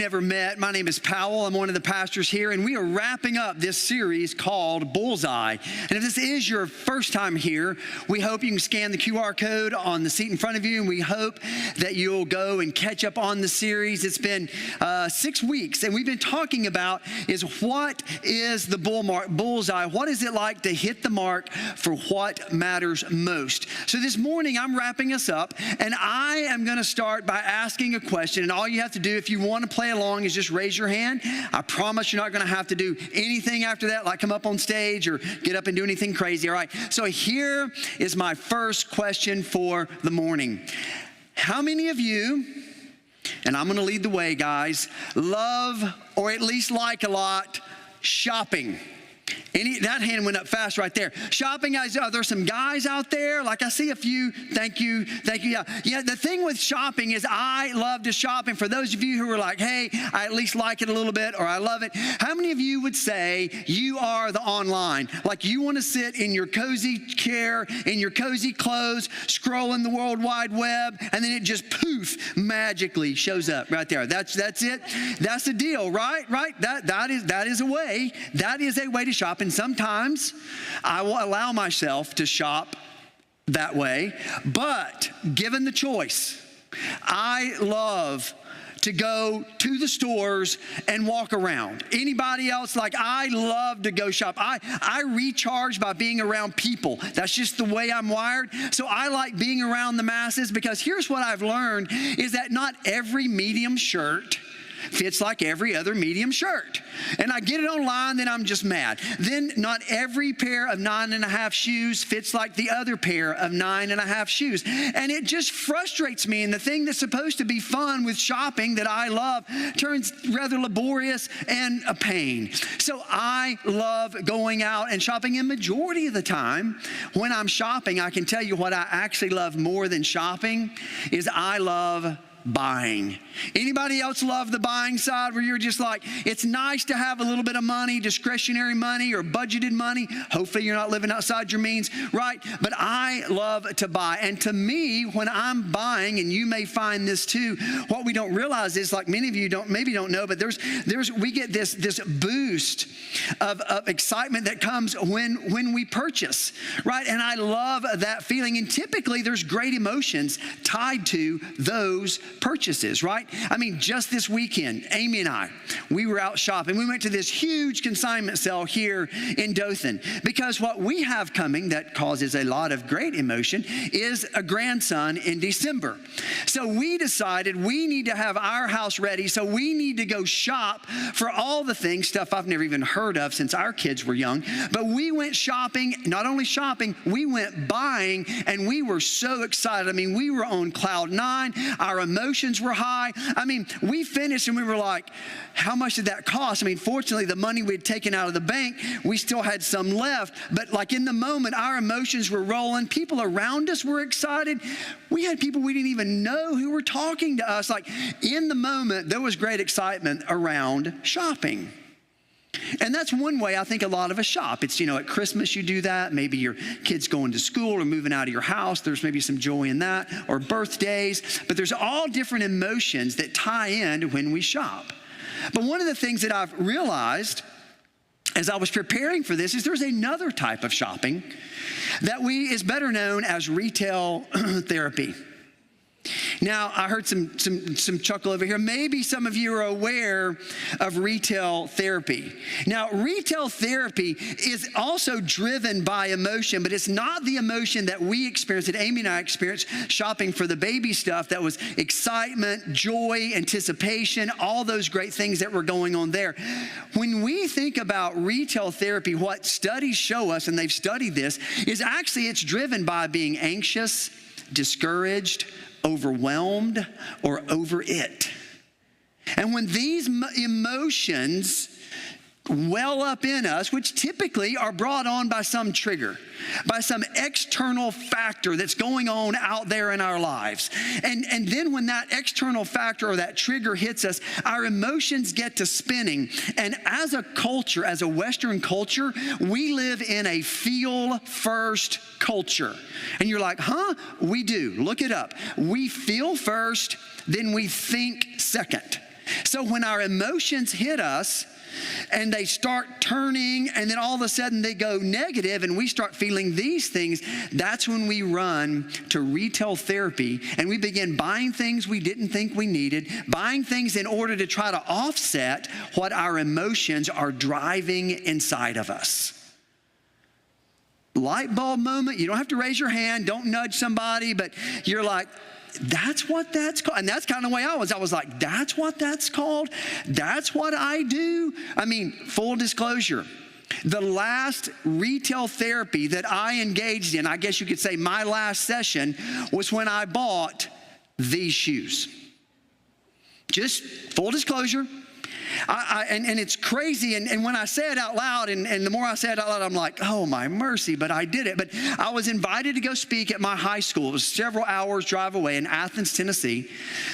never met, my name is Powell. I'm one of the pastors here, and we are wrapping up this series called Bullseye. And if this is your first time here, we hope you can scan the QR code on the seat in front of you, and we hope that you'll go and catch up on the series. It's been 6 weeks, and we've been talking about is what is the bullseye? What is it like to hit the mark for what matters most? So this morning, I'm wrapping us up, and I am going to start by asking a question, and all you have to do if you want to play along is just raise your hand. I promise you're not going to have to do anything after that, like come up on stage or get up and do anything crazy, all right? So here is my first question for the morning. How many of you, and I'm going to lead the way, guys, love or at least like a lot shopping? That hand went up fast right there. Shopping, guys, are there some guys out there? Like I see a few. Thank you. Yeah, the thing with shopping is I love to shop. And for those of you who are like, hey, I at least like it a little bit or I love it. How many of you would say you are the online? Like you want to sit in your cozy chair, in your cozy clothes, scrolling the World Wide Web, and then it just poof, magically shows up right there. That's it. That's the deal, right? That is a way. That is a way to shop. And sometimes I will allow myself to shop that way. But given the choice, I love to go to the stores and walk around. Anybody else? Like I love to go shop. I recharge by being around people. That's just the way I'm wired. So I like being around the masses because here's what I've learned is that not every medium shirt fits like every other medium shirt. And I get it online, then I'm just mad. Then not every pair of 9.5 shoes fits like the other pair of 9.5 shoes. And it just frustrates me. And the thing that's supposed to be fun with shopping that I love turns rather laborious and a pain. So I love going out and shopping. And majority of the time when I'm shopping, I can tell you what I actually love more than shopping is I love buying. Anybody else love the buying side where you're just like, it's nice to have a little bit of money, discretionary money or budgeted money. Hopefully you're not living outside your means, right? But I love to buy. And to me, when I'm buying, and you may find this too, what we don't realize is like many of you maybe don't know, but we get this boost of excitement that comes when we purchase, right? And I love that feeling. And typically there's great emotions tied to those purchases, right? I mean, just this weekend, Amy and I, we were out shopping. We went to this huge consignment sale here in Dothan because what we have coming that causes a lot of great emotion is a grandson in December. So we decided we need to have our house ready. So we need to go shop for all the things, stuff I've never even heard of since our kids were young. But we went shopping, not only shopping, we went buying, and we were so excited. I mean, we were on cloud nine. Our emotions were high. I mean, we finished and we were like, how much did that cost? I mean, fortunately, the money we'd taken out of the bank, we still had some left. But like in the moment, our emotions were rolling. People around us were excited. We had people we didn't even know who were talking to us. Like in the moment, there was great excitement around shopping. And that's one way I think a lot of us shop. It's, at Christmas you do that. Maybe your kid's going to school or moving out of your house. There's maybe some joy in that, or birthdays. But there's all different emotions that tie in when we shop. But one of the things that I've realized as I was preparing for this is there's another type of shopping that is better known as retail therapy. Now, I heard some chuckle over here. Maybe some of you are aware of retail therapy. Now, retail therapy is also driven by emotion, but it's not the emotion that we experienced, that Amy and I experienced shopping for the baby stuff. That was excitement, joy, anticipation, all those great things that were going on there. When we think about retail therapy, what studies show us, and they've studied this, is actually it's driven by being anxious, discouraged, overwhelmed, or over it. And when these emotions well up in us, which typically are brought on by some trigger, by some external factor that's going on out there in our lives. And then when that external factor or that trigger hits us, our emotions get to spinning. And as a culture, as a Western culture, we live in a feel-first culture. And you're like, huh? We do. Look it up. We feel first, then we think second. So when our emotions hit us and they start turning and then all of a sudden they go negative and we start feeling these things, that's when we run to retail therapy and we begin buying things we didn't think we needed, buying things in order to try to offset what our emotions are driving inside of us. Light bulb moment, you don't have to raise your hand, don't nudge somebody, but you're like, that's what that's called. And that's kind of the way I was. I was like, that's what that's called? That's what I do? I mean, full disclosure, the last retail therapy that I engaged in, I guess you could say my last session, was when I bought these shoes. Just full disclosure. And it's crazy, and when I say it out loud, and the more I say it out loud, I'm like, oh my mercy, but I did it. But I was invited to go speak at my high school. It was several hours drive away in Athens, Tennessee.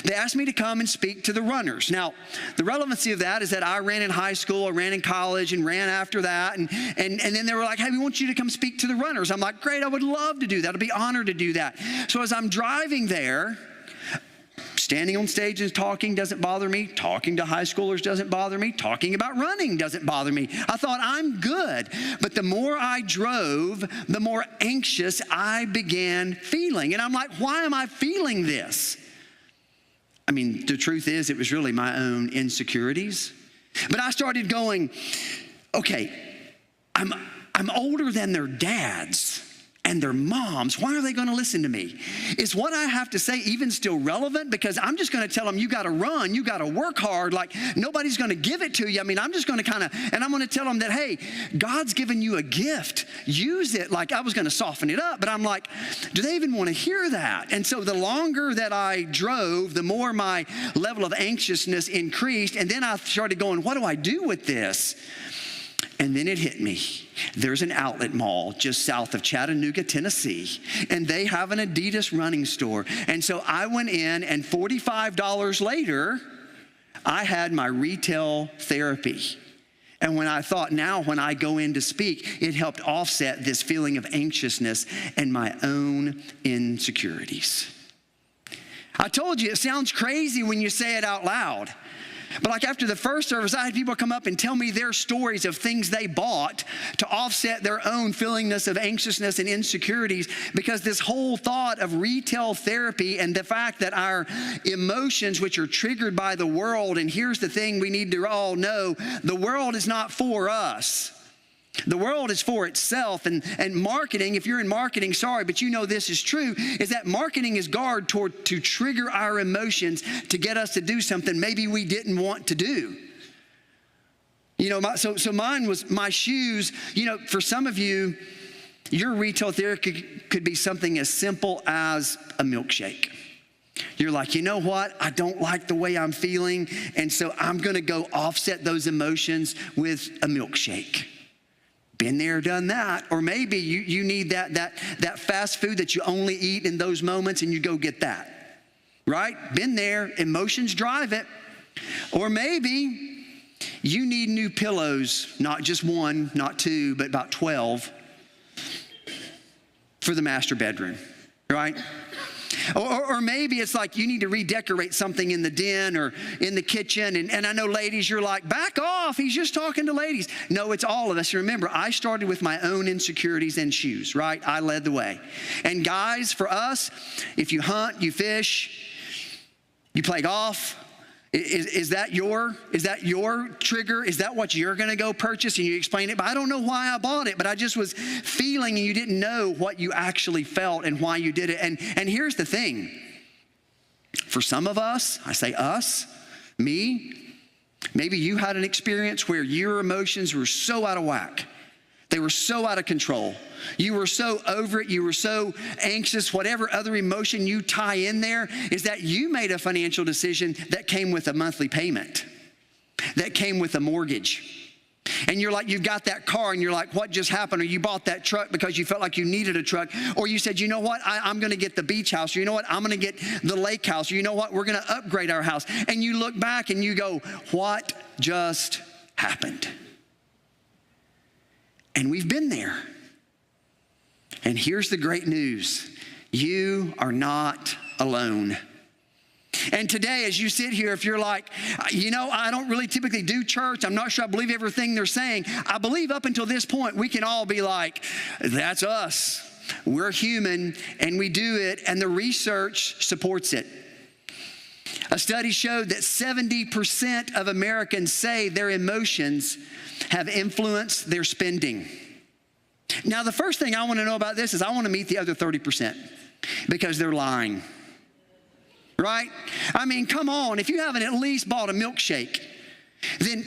They asked me to come and speak to the runners. Now, the relevancy of that is that I ran in high school, I ran in college, and ran after that, and then they were like, hey, we want you to come speak to the runners. I'm like, great, I would love to do that. I'd be honored to do that. So as I'm driving there, standing on stage and talking doesn't bother me. Talking to high schoolers doesn't bother me. Talking about running doesn't bother me. I thought, I'm good. But the more I drove, the more anxious I began feeling. And I'm like, why am I feeling this? I mean, the truth is, it was really my own insecurities. But I started going, okay, I'm older than their dads and their moms. Why are they going to listen to me? Is what I have to say even still relevant? Because I'm just going to tell them, you got to run, you got to work hard. Like, nobody's going to give it to you. I mean, I'm just going to and I'm going to tell them that, hey, God's given you a gift. Use it. Like, I was going to soften it up, but I'm like, do they even want to hear that? And so the longer that I drove, the more my level of anxiousness increased. And then I started going, what do I do with this? And then it hit me. There's an outlet mall just south of Chattanooga, Tennessee, and they have an Adidas running store. And so I went in, and $45 later, I had my retail therapy. And when I thought, now when I go in to speak, it helped offset this feeling of anxiousness and my own insecurities. I told you, it sounds crazy when you say it out loud. But like after the first service, I had people come up and tell me their stories of things they bought to offset their own feelingness of anxiousness and insecurities, because this whole thought of retail therapy and the fact that our emotions, which are triggered by the world, and here's the thing we need to all know, the world is not for us. The world is for itself, and marketing, if you're in marketing, sorry, but you know this is true, is that marketing is geared to trigger our emotions to get us to do something maybe we didn't want to do. You know, so mine was my shoes. You know, for some of you, your retail therapy could be something as simple as a milkshake. You're like, you know what? I don't like the way I'm feeling, and so I'm going to go offset those emotions with a milkshake. Been there, done that. Or maybe you need that fast food that you only eat in those moments, and you go get that, right? Been there. Emotions drive it. Or maybe you need new pillows, not just one, not two, but about 12 for the master bedroom, right? Or maybe it's like you need to redecorate something in the den or in the kitchen. And I know ladies, you're like, back off. He's just talking to ladies. No, it's all of us. Remember, I started with my own insecurities and shoes, right? I led the way. And guys, for us, if you hunt, you fish, you play golf, is that your trigger? Is that what you're going to go purchase? And you explain it, but I don't know why I bought it, but I just was feeling, and you didn't know what you actually felt and why you did it. And here's the thing. For some of us, I say us, me, maybe you had an experience where your emotions were so out of whack. They were so out of control. You were so over it. You were so anxious. Whatever other emotion you tie in there is that you made a financial decision that came with a monthly payment, that came with a mortgage. And you're like, you've got that car, and you're like, what just happened? Or you bought that truck because you felt like you needed a truck. Or you said, you know what, I'm going to get the beach house. Or you know what, I'm going to get the lake house. Or you know what, we're going to upgrade our house. And you look back and you go, what just happened? And we've been there. And here's the great news. You are not alone. And today, as you sit here, if you're like, I don't really typically do church, I'm not sure I believe everything they're saying, I believe up until this point, we can all be like, that's us. We're human, and we do it, and the research supports it. A study showed that 70% of Americans say their emotions have influenced their spending. Now, the first thing I want to know about this is I want to meet the other 30% because they're lying. Right? I mean, come on. If you haven't at least bought a milkshake, then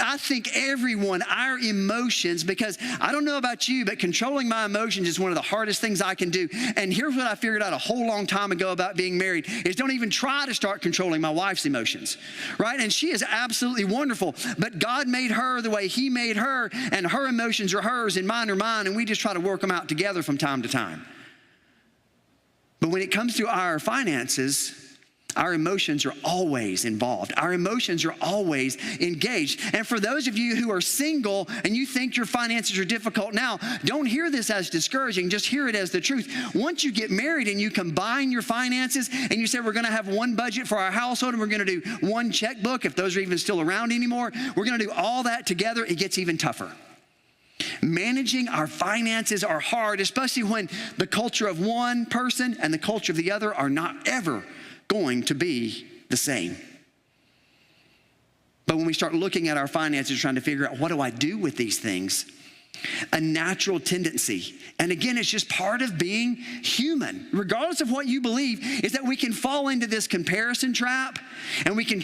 I think everyone, our emotions, because I don't know about you, but controlling my emotions is one of the hardest things I can do. And here's what I figured out a whole long time ago about being married is don't even try to start controlling my wife's emotions, right? And she is absolutely wonderful, but God made her the way he made her, and her emotions are hers and mine are mine, and we just try to work them out together from time to time. But when it comes to our finances, our emotions are always involved. Our emotions are always engaged. And for those of you who are single and you think your finances are difficult now, don't hear this as discouraging. Just hear it as the truth. Once you get married and you combine your finances and you say, we're going to have one budget for our household and we're going to do one checkbook, if those are even still around anymore, we're going to do all that together, it gets even tougher. Managing our finances are hard, especially when the culture of one person and the culture of the other are not ever going to be the same. But when we start looking at our finances, trying to figure out what do I do with these things, a natural tendency, and again, it's just part of being human, regardless of what you believe, is that we can fall into this comparison trap and we can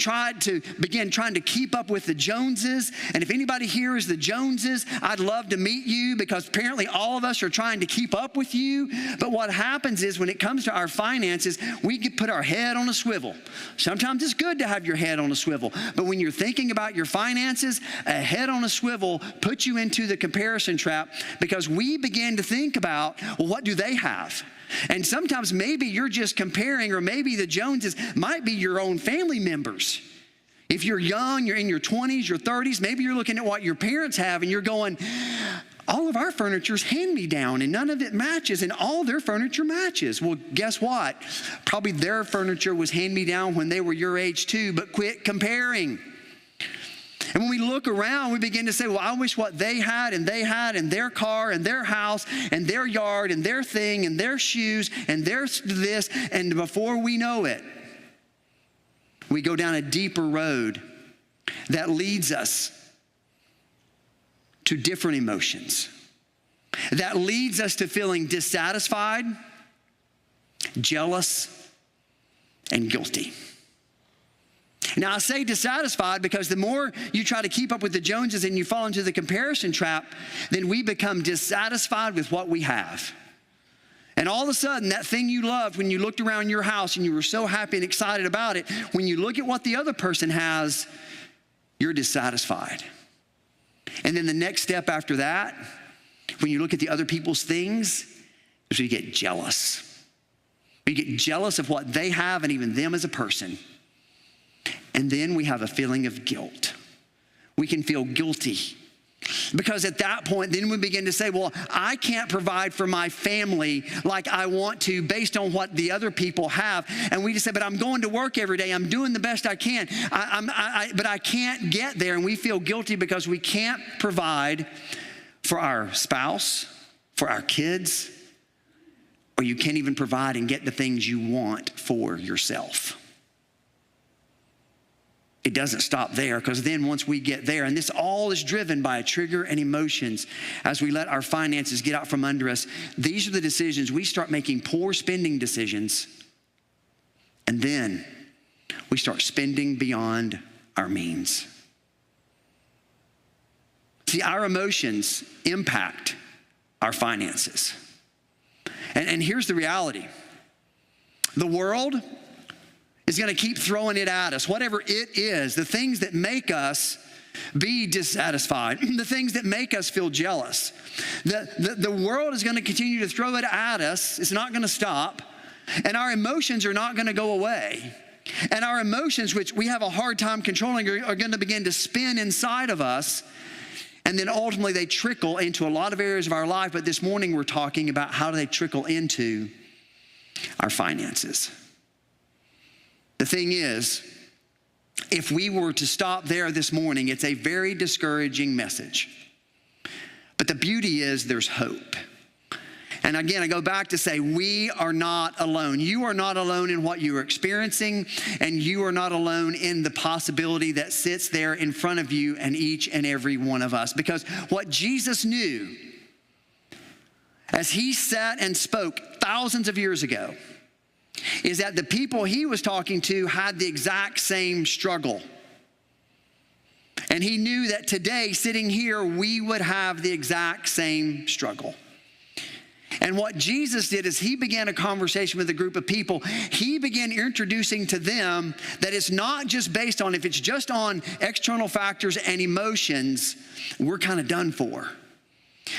begin trying to keep up with the Joneses. And if anybody here is the Joneses, I'd love to meet you because apparently all of us are trying to keep up with you. But what happens is when it comes to our finances, we can put our head on a swivel. Sometimes it's good to have your head on a swivel, but when you're thinking about your finances, a head on a swivel puts you into the comparison trap because we begin to think about, well, what do they have? And sometimes maybe you're just comparing, or maybe the Joneses might be your own family members. If you're young, you're in your 20s, your 30s, maybe you're looking at what your parents have and you're going, all of our furniture's hand-me-down and none of it matches, and all their furniture matches. Well, guess what? Probably their furniture was hand-me-down when they were your age too, but quit comparing. And when we look around, we begin to say, well, I wish what they had and their car and their house and their yard and their thing and their shoes and their this. And before we know it, we go down a deeper road that leads us to different emotions. That leads us to feeling dissatisfied, jealous, and guilty. Now, I say dissatisfied because the more you try to keep up with the Joneses and you fall into the comparison trap, then we become dissatisfied with what we have. And all of a sudden, that thing you loved when you looked around your house and you were so happy and excited about it, when you look at what the other person has, you're dissatisfied. And then the next step after that, when you look at the other people's things, is we get jealous. We get jealous of what they have and even them as a person. And then we have a feeling of guilt. We can feel guilty. Because at that point, then we begin to say, well, I can't provide for my family like I want to based on what the other people have. And we just say, but I'm going to work every day. I'm doing the best I can. But I can't get there. And we feel guilty because we can't provide for our spouse, for our kids, or you can't even provide and get the things you want for yourself. It doesn't stop there, because then once we get there, and this all is driven by a trigger and emotions as we let our finances get out from under us, these are the decisions. We start making poor spending decisions, and then we start spending beyond our means. See, our emotions impact our finances. And here's the reality. The world is going to keep throwing it at us, whatever it is, the things that make us be dissatisfied, the things that make us feel jealous. The world is going to continue to throw it at us. It's not going to stop. And our emotions are not going to go away. And our emotions, which we have a hard time controlling, are going to begin to spin inside of us. And then ultimately they trickle into a lot of areas of our life. But this morning we're talking about how do they trickle into our finances. The thing is, if we were to stop there this morning, it's a very discouraging message. But the beauty is there's hope. And again, I go back to say, we are not alone. You are not alone in what you are experiencing, and you are not alone in the possibility that sits there in front of you and each and every one of us. Because what Jesus knew as he sat and spoke thousands of years ago is that the people he was talking to had the exact same struggle. And he knew that today, sitting here, we would have the exact same struggle. And what Jesus did is he began a conversation with a group of people. He began introducing to them that it's not just based on, if it's just on external factors and emotions, we're kind of done for.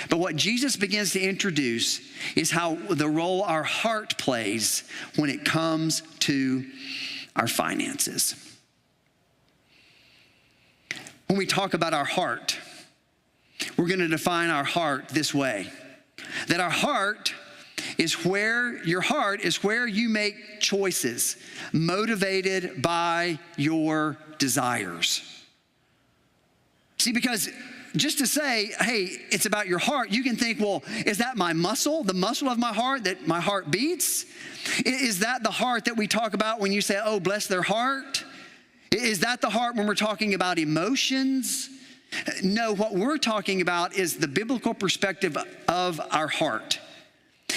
But what Jesus begins to introduce is how the role our heart plays when it comes to our finances. When we talk about our heart, we're going to define our heart this way. That our heart is where, your heart is where you make choices motivated by your desires. See, because just to say, hey, it's about your heart, you can think, well, is that my muscle, the muscle of my heart that my heart beats? Is that the heart that we talk about when you say, oh, bless their heart? Is that the heart when we're talking about emotions? No, what we're talking about is the biblical perspective of our heart.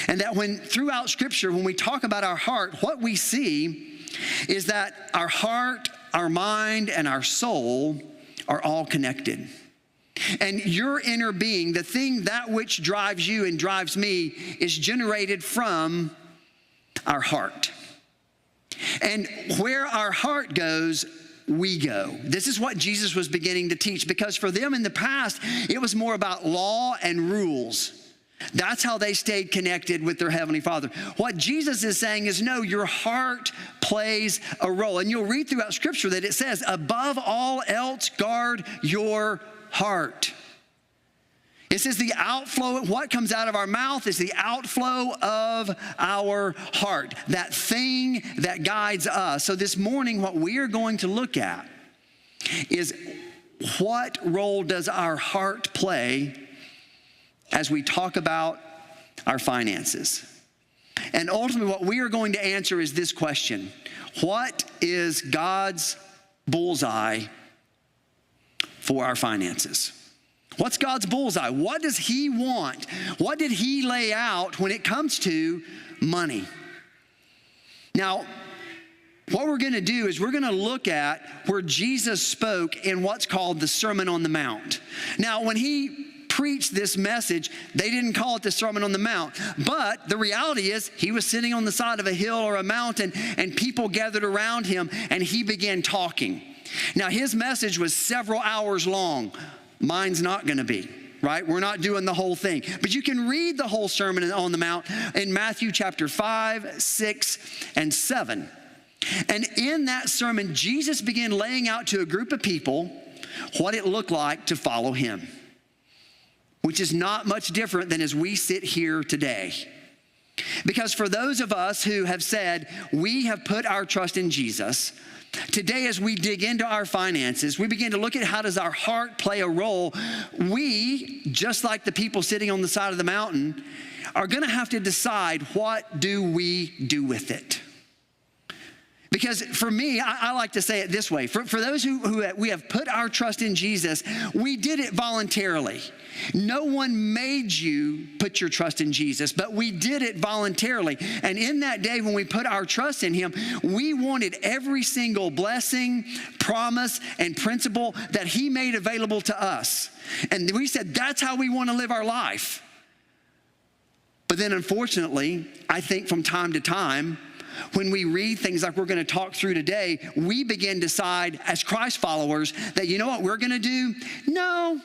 And that when throughout Scripture, when we talk about our heart, what we see is that our heart, our mind, and our soul are all connected. And your inner being, the thing that which drives you and drives me, is generated from our heart. And where our heart goes, we go. This is what Jesus was beginning to teach, because for them in the past, it was more about law and rules. That's how they stayed connected with their Heavenly Father. What Jesus is saying is, no, your heart plays a role. And you'll read throughout Scripture that it says, above all else, guard your heart. It says the outflow, what comes out of our mouth is the outflow of our heart, that thing that guides us. So this morning, what we are going to look at is what role does our heart play as we talk about our finances? And ultimately, what we are going to answer is this question: what is God's bullseye for our finances? What's God's bullseye? What does he want? What did he lay out when it comes to money? Now, what we're going to do is we're going to look at where Jesus spoke in what's called the Sermon on the Mount. Now, when he preached this message, they didn't call it the Sermon on the Mount. But the reality is he was sitting on the side of a hill or a mountain, and people gathered around him, and he began talking. Now, his message was several hours long. Mine's not going to be, right? We're not doing the whole thing. But you can read the whole Sermon on the Mount in Matthew chapter 5, 6, and 7. And in that sermon, Jesus began laying out to a group of people what it looked like to follow him, which is not much different than as we sit here today. Because for those of us who have said we have put our trust in Jesus, today, as we dig into our finances, we begin to look at how does our heart play a role. We, just like the people sitting on the side of the mountain, are going to have to decide, what do we do with it? Because for me, I like to say it this way. For those who we have put our trust in Jesus, we did it voluntarily. No one made you put your trust in Jesus, but we did it voluntarily. And in that day when we put our trust in him, we wanted every single blessing, promise, and principle that he made available to us. And we said, that's how we want to live our life. But then unfortunately, I think from time to time, when we read things like we're going to talk through today, we begin to decide as Christ followers that, you know what we're going to do? No,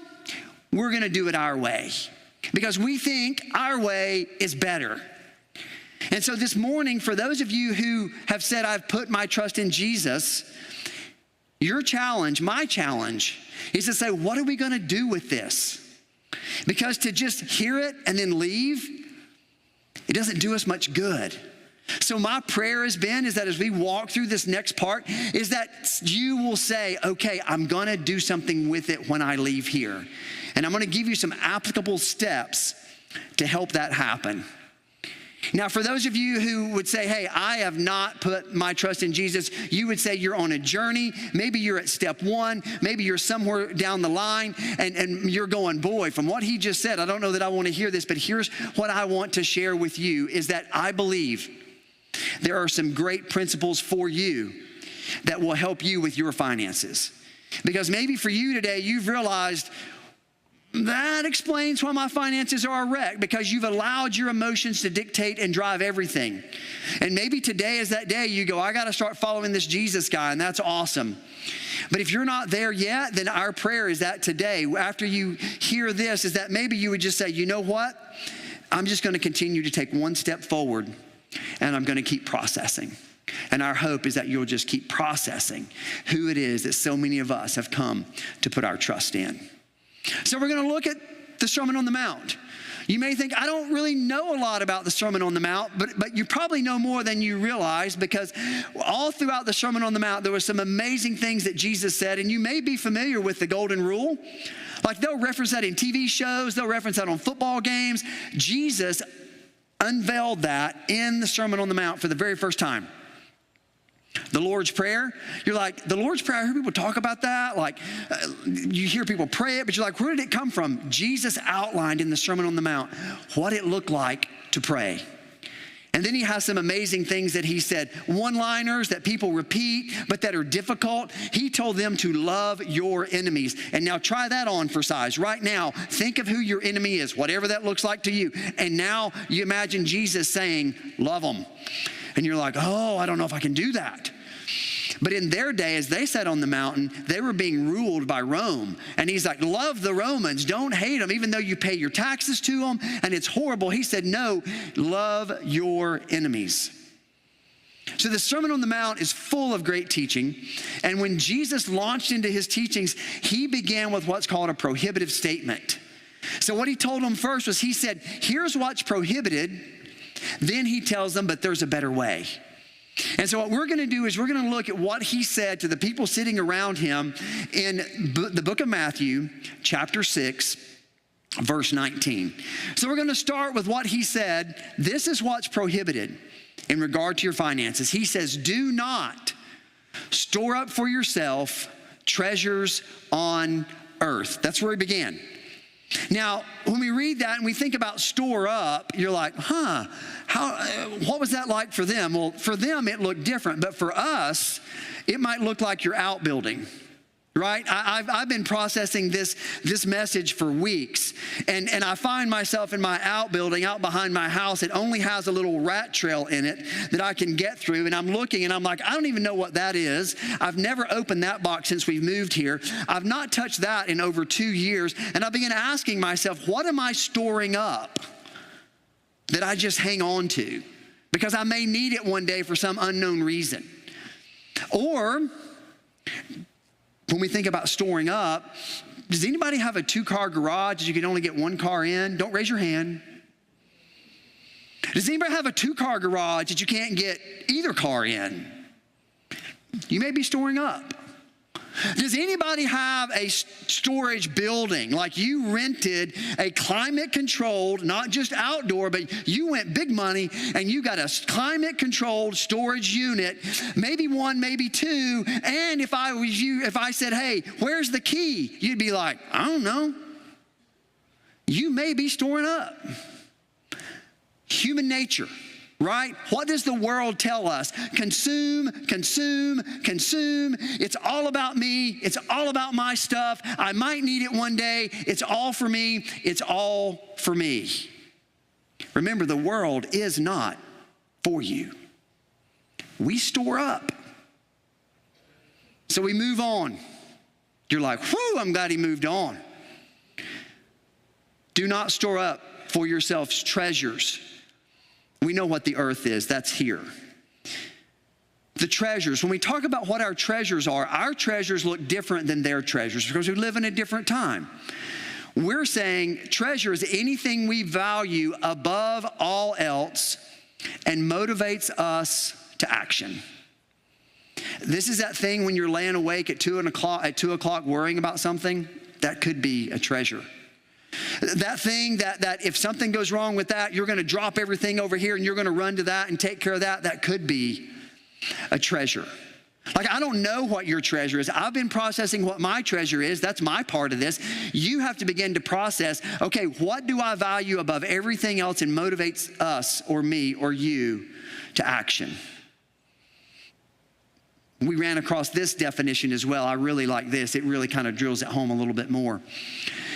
we're going to do it our way, because we think our way is better. And so this morning, for those of you who have said, I've put my trust in Jesus, your challenge, my challenge, is to say, what are we going to do with this? Because to just hear it and then leave, it doesn't do us much good. So my prayer has been is that as we walk through this next part, is that you will say, okay, I'm going to do something with it when I leave here. And I'm going to give you some applicable steps to help that happen. Now, for those of you who would say, hey, I have not put my trust in Jesus, you would say you're on a journey. Maybe you're at step one. Maybe you're somewhere down the line and you're going, boy, from what he just said, I don't know that I want to hear this, but here's what I want to share with you is that I believe there are some great principles for you that will help you with your finances. Because maybe for you today, you've realized, that explains why my finances are a wreck, because you've allowed your emotions to dictate and drive everything. And maybe today is that day you go, I got to start following this Jesus guy, and that's awesome. But if you're not there yet, then our prayer is that today, after you hear this, is that maybe you would just say, you know what? I'm just going to continue to take one step forward, and I'm going to keep processing. And our hope is that you'll just keep processing who it is that so many of us have come to put our trust in. So we're going to look at the Sermon on the Mount. You may think, I don't really know a lot about the Sermon on the Mount, but you probably know more than you realize, because all throughout the Sermon on the Mount, there were some amazing things that Jesus said, and you may be familiar with the Golden Rule. Like they'll reference that in TV shows, they'll reference that on football games. Jesus unveiled that in the Sermon on the Mount for the very first time. The Lord's Prayer, you're like, the Lord's Prayer, I hear people talk about that. Like, you hear people pray it, but you're like, where did it come from? Jesus outlined in the Sermon on the Mount what it looked like to pray. And then he has some amazing things that he said, one-liners that people repeat, but that are difficult. He told them to love your enemies. And now try that on for size. Right now, think of who your enemy is, whatever that looks like to you. And now you imagine Jesus saying, love them. And you're like, oh, I don't know if I can do that. But in their day, as they sat on the mountain, they were being ruled by Rome. And he's like, love the Romans. Don't hate them, even though you pay your taxes to them. And it's horrible. He said, no, love your enemies. So the Sermon on the Mount is full of great teaching. And when Jesus launched into his teachings, he began with what's called a prohibitive statement. So what he told them first was, he said, here's what's prohibited. Then he tells them, but there's a better way. And so what we're going to do is we're going to look at what he said to the people sitting around him in the book of Matthew, chapter 6, verse 19. So we're going to start with what he said. This is what's prohibited in regard to your finances. He says, do not store up for yourself treasures on earth. That's where he began. Now, when we read that and we think about store up, you're like, what was that like for them? Well, for them, it looked different. But for us, it might look like you're outbuilding, right? I've been processing this message for weeks. And I find myself in my outbuilding out behind my house. It only has a little rat trail in it that I can get through. And I'm looking and I'm like, I don't even know what that is. I've never opened that box since we've moved here. I've not touched that in over 2 years. And I began asking myself, what am I storing up that I just hang on to? Because I may need it one day for some unknown reason. Or when we think about storing up, does anybody have a 2-car garage that you can only get 1 car in? Don't raise your hand. Does anybody have a 2-car garage that you can't get either car in? You may be storing up. Does anybody have a storage building? Like you rented a climate-controlled, not just outdoor, but you went big money and you got a climate-controlled storage unit, maybe 1, maybe 2. And if I was you, if I said, hey, where's the key? You'd be like, I don't know. You may be storing up. Human nature. Right? What does the world tell us? Consume, consume, consume. It's all about me. It's all about my stuff. I might need it one day. It's all for me. It's all for me. Remember, the world is not for you. We store up. So we move on. You're like, whew, I'm glad he moved on. Do not store up for yourselves treasures. We know what the earth is. That's here. The treasures. When we talk about what our treasures look different than their treasures because we live in a different time. We're saying treasure is anything we value above all else and motivates us to action. This is that thing when you're laying awake at 2 o'clock worrying about something. That could be a treasure. That thing that if something goes wrong with that, you're going to drop everything over here and you're going to run to that and take care of that. That could be a treasure. Like, I don't know what your treasure is. I've been processing what my treasure is. That's my part of this. You have to begin to process, okay, what do I value above everything else and motivates us or me or you to action? We ran across this definition as well. I really like this. It really kind of drills it home a little bit more.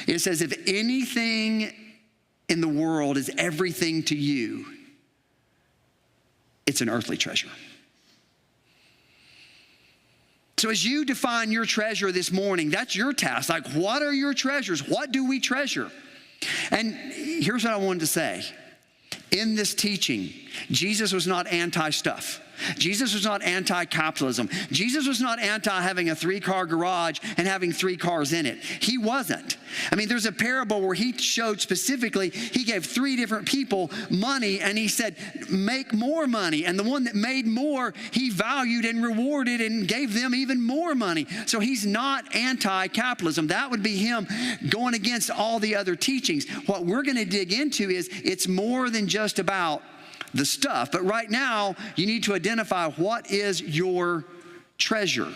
It says, if anything in the world is everything to you, it's an earthly treasure. So as you define your treasure this morning, that's your task. Like, what are your treasures? What do we treasure? And here's what I wanted to say. In this teaching, Jesus was not anti-stuff. Jesus was not anti-capitalism. Jesus was not anti having a 3-car garage and having 3 cars in it. He wasn't. I mean, there's a parable where he showed specifically, he gave 3 different people money and he said, make more money. And the one that made more, he valued and rewarded and gave them even more money. So he's not anti-capitalism. That would be him going against all the other teachings. What we're going to dig into is it's more than just about the stuff. But right now, you need to identify what is your treasure.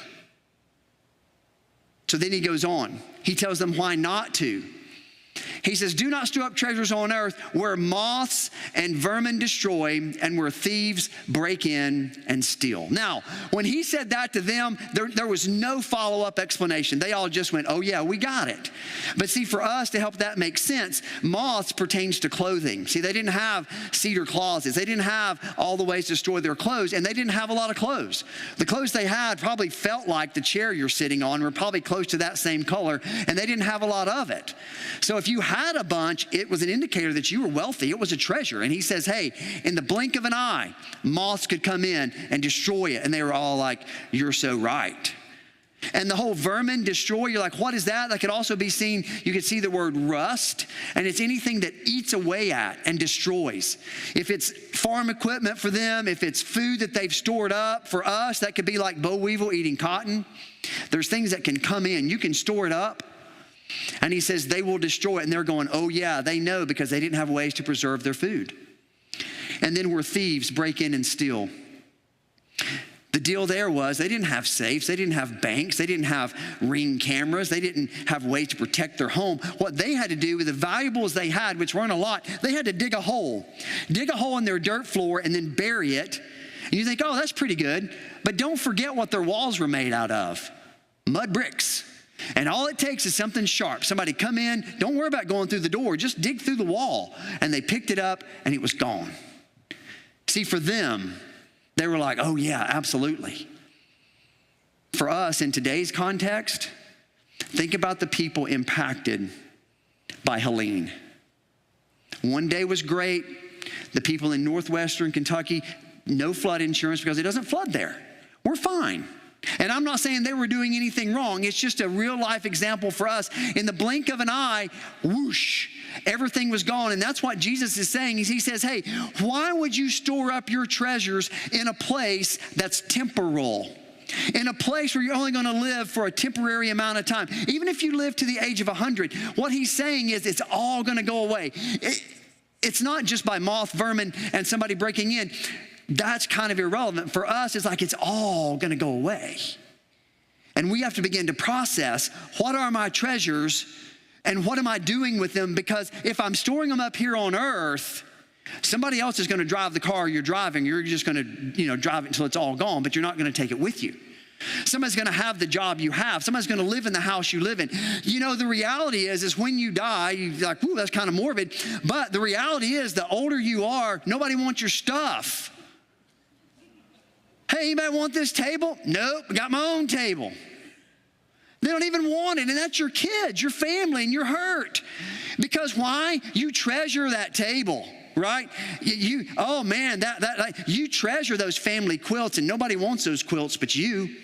So then he goes on. He tells them why not to. He says, do not store up treasures on earth where moths and vermin destroy and where thieves break in and steal. Now, when he said that to them, there was no follow-up explanation. They all just went, oh yeah, we got it. But see, for us to help that make sense, moths pertains to clothing. See, they didn't have cedar closets. They didn't have all the ways to store their clothes, and they didn't have a lot of clothes. The clothes they had probably felt like the chair you're sitting on were probably close to that same color, and they didn't have a lot of it. So if you had a bunch, it was an indicator that you were wealthy. It was a treasure. And he says, hey, in the blink of an eye, moths could come in and destroy it. And they were all like, you're so right. And the whole vermin destroy, you're like, what is that? That could also be seen, you could see the word rust, and it's anything that eats away at and destroys. If it's farm equipment for them, if it's food that they've stored up, for us, that could be like boll weevil eating cotton. There's things that can come in. You can store it up. And he says they will destroy it. And they're going, oh yeah, they know because they didn't have ways to preserve their food. And then where thieves break in and steal. The deal there was they didn't have safes. They didn't have banks. They didn't have Ring cameras. They didn't have ways to protect their home. What they had to do with the valuables they had, which weren't a lot, they had to dig a hole in their dirt floor and then bury it. And you think, oh, that's pretty good. But don't forget what their walls were made out of. Mud bricks. And all it takes is something sharp. Somebody come in, don't worry about going through the door, just dig through the wall. And they picked it up and it was gone. See, for them, they were like, oh yeah, absolutely. For us, in today's context, think about the people impacted by Helene. One day was great. The people in northwestern Kentucky, no flood insurance because it doesn't flood there. We're fine. And I'm not saying they were doing anything wrong. It's just a real life example for us. In the blink of an eye, whoosh, everything was gone. And that's what Jesus is saying. He says, hey, why would you store up your treasures in a place that's temporal? In a place where you're only going to live for a temporary amount of time. Even if you live to the age of 100, what he's saying is it's all going to go away. It's not just by moth, vermin, and somebody breaking in. That's kind of irrelevant. For us, it's like it's all going to go away. And we have to begin to process, what are my treasures and what am I doing with them? Because if I'm storing them up here on earth, somebody else is going to drive the car you're driving. You're just going to, drive it until it's all gone, but you're not going to take it with you. Somebody's going to have the job you have. Somebody's going to live in the house you live in. The reality is when you die, you're like, ooh, that's kind of morbid. But the reality is the older you are, nobody wants your stuff. Hey, anybody want this table? Nope, I got my own table. They don't even want it, and that's your kids, your family, and you're hurt. Because why? You treasure that table, right? Oh man, you treasure those family quilts, and nobody wants those quilts but you.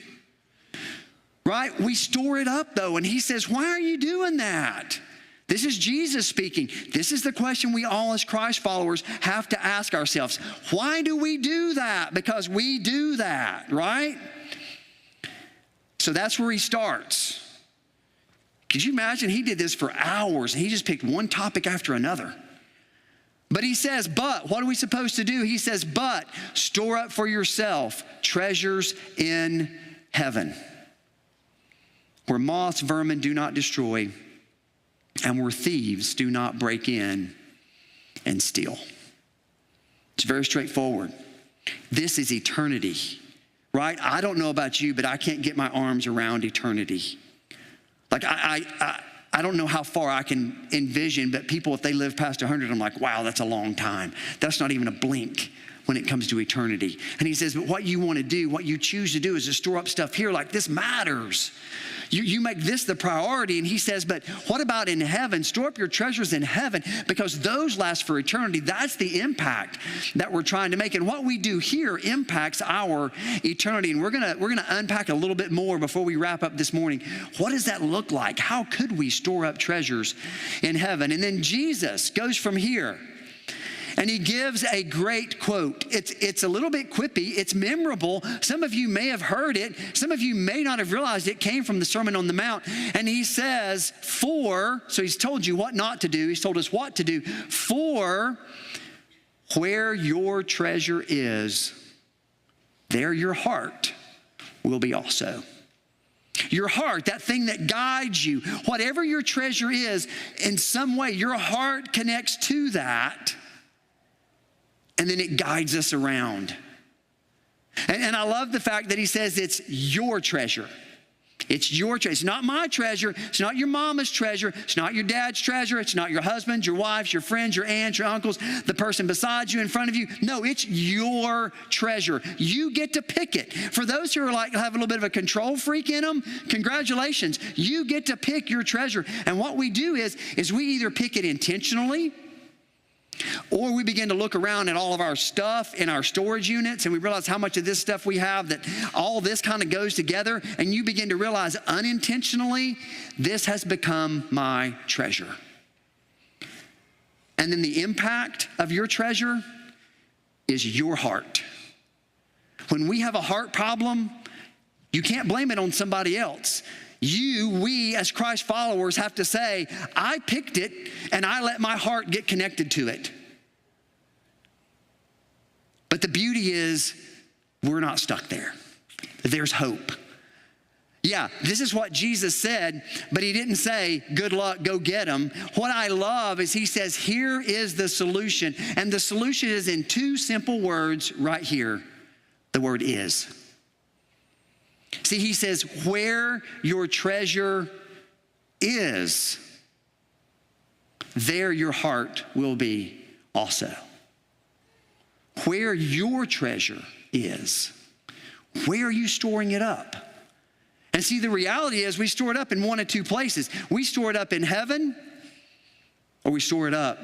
Right? We store it up though, and he says, why are you doing that? This is Jesus speaking. This is the question we all as Christ followers have to ask ourselves. Why do we do that? Because we do that, right? So that's where he starts. Could you imagine? He did this for hours and he just picked one topic after another. But he says, but what are we supposed to do? He says, but store up for yourself treasures in heaven, where moths, vermin do not destroy, and where thieves do not break in and steal. It's very straightforward. This is eternity, right? I don't know about you, but I can't get my arms around eternity. Like I don't know how far I can envision, but people, if they live past 100, I'm like, wow, that's a long time. That's not even a blink when it comes to eternity. And he says, but what you want to do, what you choose to do is to store up stuff here. Like, this matters. You make this the priority. And he says, but what about in heaven? Store up your treasures in heaven, because those last for eternity. That's the impact that we're trying to make. And what we do here impacts our eternity. And we're gonna unpack a little bit more before we wrap up this morning. What does that look like? How could we store up treasures in heaven? And then Jesus goes from here, and he gives a great quote. It's a little bit quippy. It's memorable. Some of you may have heard it. Some of you may not have realized it came from the Sermon on the Mount. And he says, so he's told you what not to do. He's told us what to do. For where your treasure is, there your heart will be also. Your heart, that thing that guides you, whatever your treasure is, in some way, your heart connects to that. And then it guides us around. And I love the fact that he says it's your treasure. It's your treasure. It's not my treasure. It's not your mama's treasure. It's not your dad's treasure. It's not your husband's, your wife's, your friends, your aunts, your uncles, the person beside you, in front of you. No, it's your treasure. You get to pick it. For those who are like have a little bit of a control freak in them, congratulations. You get to pick your treasure. And what we do is we either pick it intentionally, or we begin to look around at all of our stuff in our storage units, and we realize how much of this stuff we have, that all this kind of goes together, and you begin to realize unintentionally, this has become my treasure. And then the impact of your treasure is your heart. When we have a heart problem, you can't blame it on somebody else. We as Christ followers have to say, I picked it and I let my heart get connected to it. But the beauty is we're not stuck there. There's hope. Yeah, this is what Jesus said, but he didn't say, good luck, go get them. What I love is he says, here is the solution. And the solution is in two simple words right here. The word is. See, he says, where your treasure is, there your heart will be also. Where your treasure is, where are you storing it up? And see, the reality is we store it up in one of two places. We store it up in heaven, or we store it up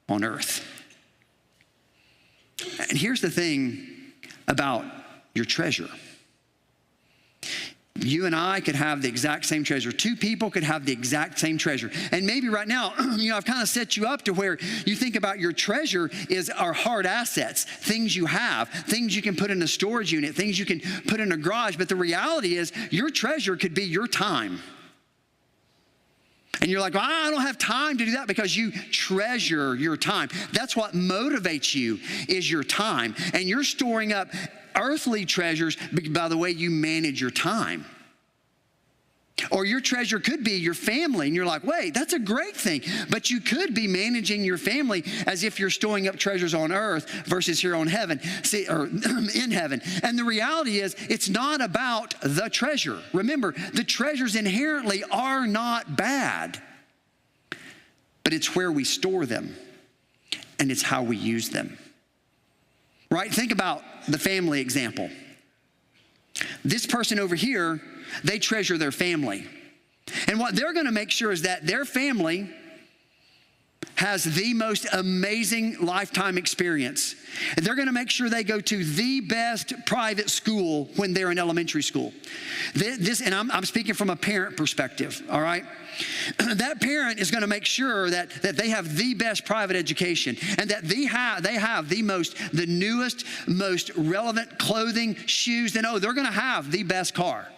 on earth. And here's the thing about your treasure. You and I could have the exact same treasure. Two people could have the exact same treasure. And maybe right now, I've kind of set you up to where you think about your treasure is our hard assets, things you have, things you can put in a storage unit, things you can put in a garage. But the reality is your treasure could be your time. And you're like, well, I don't have time to do that, because you treasure your time. That's what motivates you, is your time. And you're storing up earthly treasures by the way you manage your time. Or your treasure could be your family, and you're like, wait, that's a great thing. But you could be managing your family as if you're storing up treasures on earth versus here on heaven, or in heaven. And the reality is, it's not about the treasure. Remember, the treasures inherently are not bad, but it's where we store them, and it's how we use them. Right? Think about the family example. This person over here, they treasure their family. And what they're going to make sure is that their family has the most amazing lifetime experience. And they're going to make sure they go to the best private school when they're in elementary school. And I'm speaking from a parent perspective, all right? That parent is going to make sure that they have the best private education and that they have the newest, most relevant clothing, shoes. They're going to have the best car.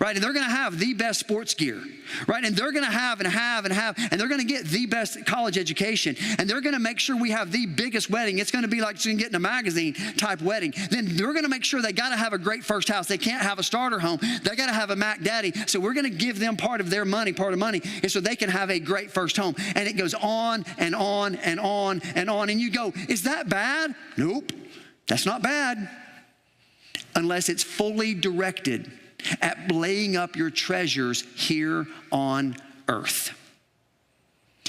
Right, and they're going to have the best sports gear, right? And they're going to have, and they're going to get the best college education, and they're going to make sure we have the biggest wedding. It's going to be like you can get in a magazine type wedding. Then they're going to make sure they got to have a great first house. They can't have a starter home. They got to have a Mac Daddy. So we're going to give them part of their money, and so they can have a great first home. And it goes on and on and on and on. And you go, is that bad? Nope, that's not bad, unless it's fully directed at laying up your treasures here on earth.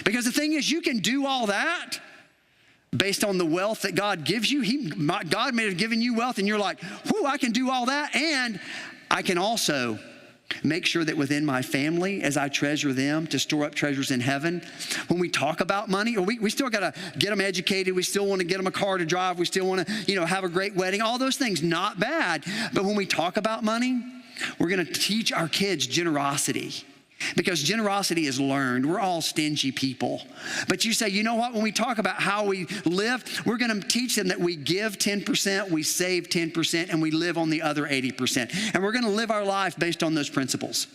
Because the thing is, you can do all that based on the wealth that God gives you. God may have given you wealth and you're like, whoo, I can do all that. And I can also make sure that within my family, as I treasure them, to store up treasures in heaven. When we talk about money, we still got to get them educated. We still want to get them a car to drive. We still want to, have a great wedding. All those things, not bad. But when we talk about money, we're going to teach our kids generosity, because generosity is learned. We're all stingy people. But you say, you know what? When we talk about how we live, we're going to teach them that we give 10%, we save 10%, and we live on the other 80%. And we're going to live our life based on those principles,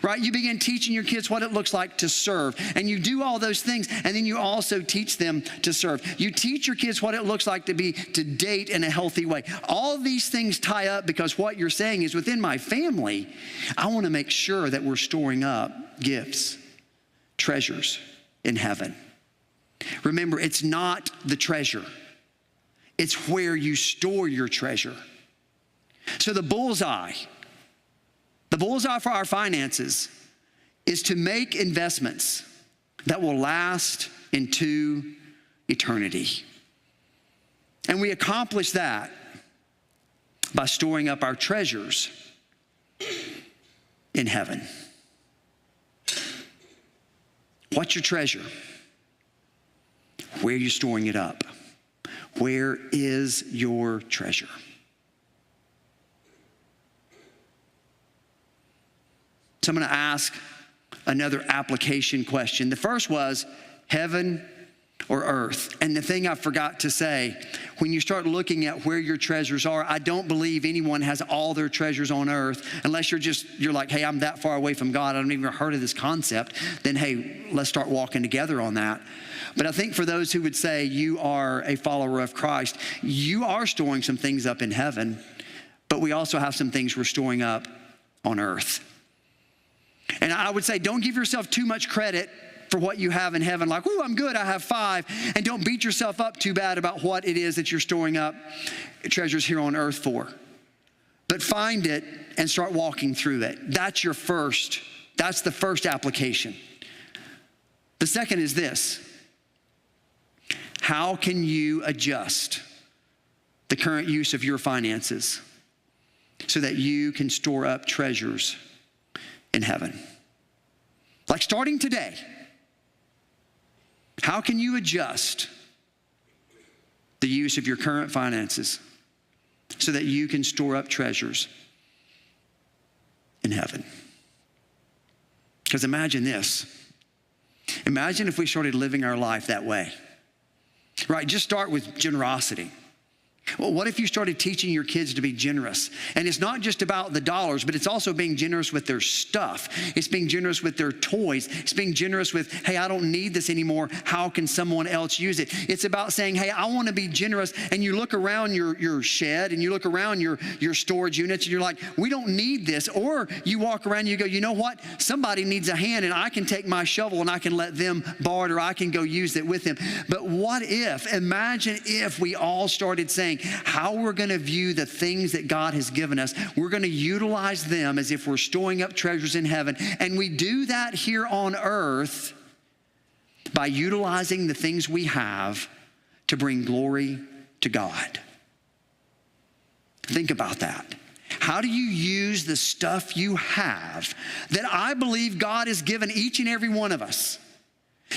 right? You begin teaching your kids what it looks like to serve. And you do all those things, and then you also teach them to serve. You teach your kids what it looks like to date in a healthy way. All these things tie up, because what you're saying is, within my family, I want to make sure that we're storing up gifts, treasures in heaven. Remember, it's not the treasure. It's where you store your treasure. So the bullseye for our finances is to make investments that will last into eternity. And we accomplish that by storing up our treasures in heaven. What's your treasure? Where are you storing it up? Where is your treasure? So I'm going to ask another application question. The first was heaven or earth. And the thing I forgot to say, when you start looking at where your treasures are, I don't believe anyone has all their treasures on earth, unless you're like, hey, I'm that far away from God, I don't even heard of this concept. Then, hey, let's start walking together on that. But I think for those who would say you are a follower of Christ, you are storing some things up in heaven, but we also have some things we're storing up on earth. And I would say, don't give yourself too much credit for what you have in heaven, like, I'm good, I have 5. And don't beat yourself up too bad about what it is that you're storing up treasures here on earth for. But find it and start walking through it. That's the first application. The second is this: how can you adjust the current use of your finances so that you can store up treasures in heaven? Like, starting today, how can you adjust the use of your current finances so that you can store up treasures in heaven? Because imagine this. Imagine if we started living our life that way. Right? Just start with generosity. Well, what if you started teaching your kids to be generous? And it's not just about the dollars, but it's also being generous with their stuff. It's being generous with their toys. It's being generous with, hey, I don't need this anymore. How can someone else use it? It's about saying, hey, I want to be generous. And you look around your shed and you look around your storage units and you're like, we don't need this. Or you walk around and you go, you know what? Somebody needs a hand, and I can take my shovel and I can let them borrow it, or I can go use it with them. But imagine if we all started saying, how we're going to view the things that God has given us. We're going to utilize them as if we're storing up treasures in heaven. And we do that here on earth by utilizing the things we have to bring glory to God. Think about that. How do you use the stuff you have that I believe God has given each and every one of us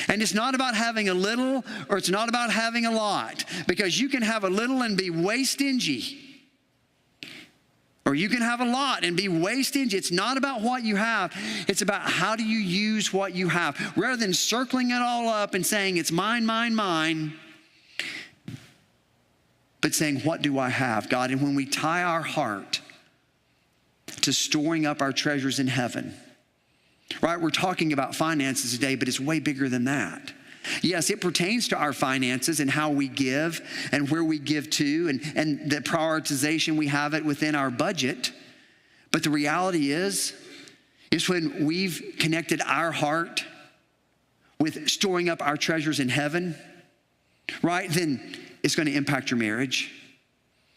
And it's not about having a little or it's not about having a lot, because you can have a little and be way stingy. Or you can have a lot and be way stingy. It's not about what you have. It's about how do you use what you have. Rather than circling it all up and saying it's mine, mine, mine, but saying, what do I have, God? And when we tie our heart to storing up our treasures in heaven, right? We're talking about finances today, but it's way bigger than that. Yes, it pertains to our finances and how we give and where we give to and the prioritization we have it within our budget. But the reality is when we've connected our heart with storing up our treasures in heaven, right? Then it's going to impact your marriage.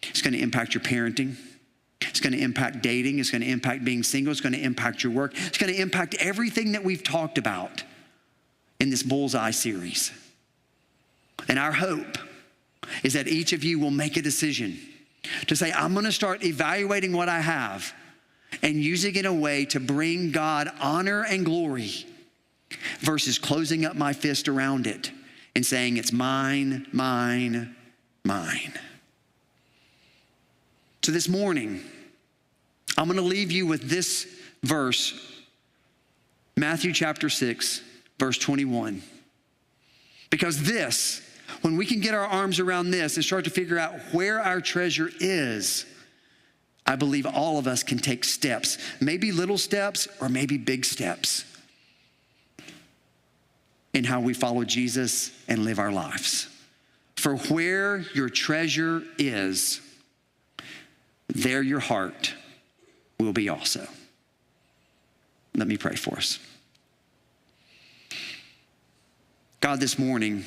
It's going to impact your parenting. It's going to impact dating. It's going to impact being single. It's going to impact your work. It's going to impact everything that we've talked about in this Bullseye series. And our hope is that each of you will make a decision to say, I'm going to start evaluating what I have and using it in a way to bring God honor and glory versus closing up my fist around it and saying it's mine, mine, mine. So this morning, I'm going to leave you with this verse, Matthew chapter 6, verse 21. Because this, when we can get our arms around this and start to figure out where our treasure is, I believe all of us can take steps, maybe little steps or maybe big steps in how we follow Jesus and live our lives. For where your treasure is, there your heart will be also. Let me pray for us. God, this morning,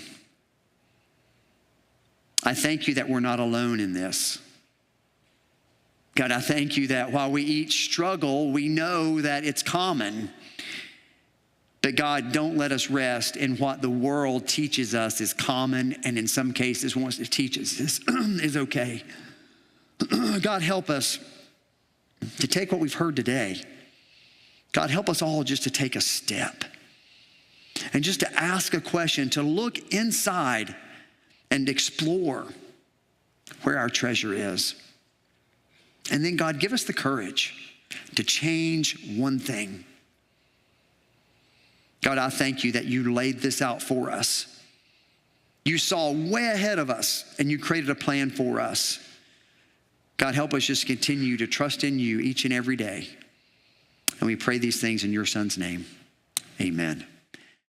I thank you that we're not alone in this. God, I thank you that while we each struggle, we know that it's common. But God, don't let us rest in what the world teaches us is common, and in some cases wants to teach us is okay. God, help us to take what we've heard today. God, help us all just to take a step and just to ask a question, to look inside and explore where our treasure is. And then, God, give us the courage to change one thing. God, I thank you that you laid this out for us. You saw way ahead of us and you created a plan for us. God, help us just continue to trust in you each and every day. And we pray these things in your Son's name. Amen.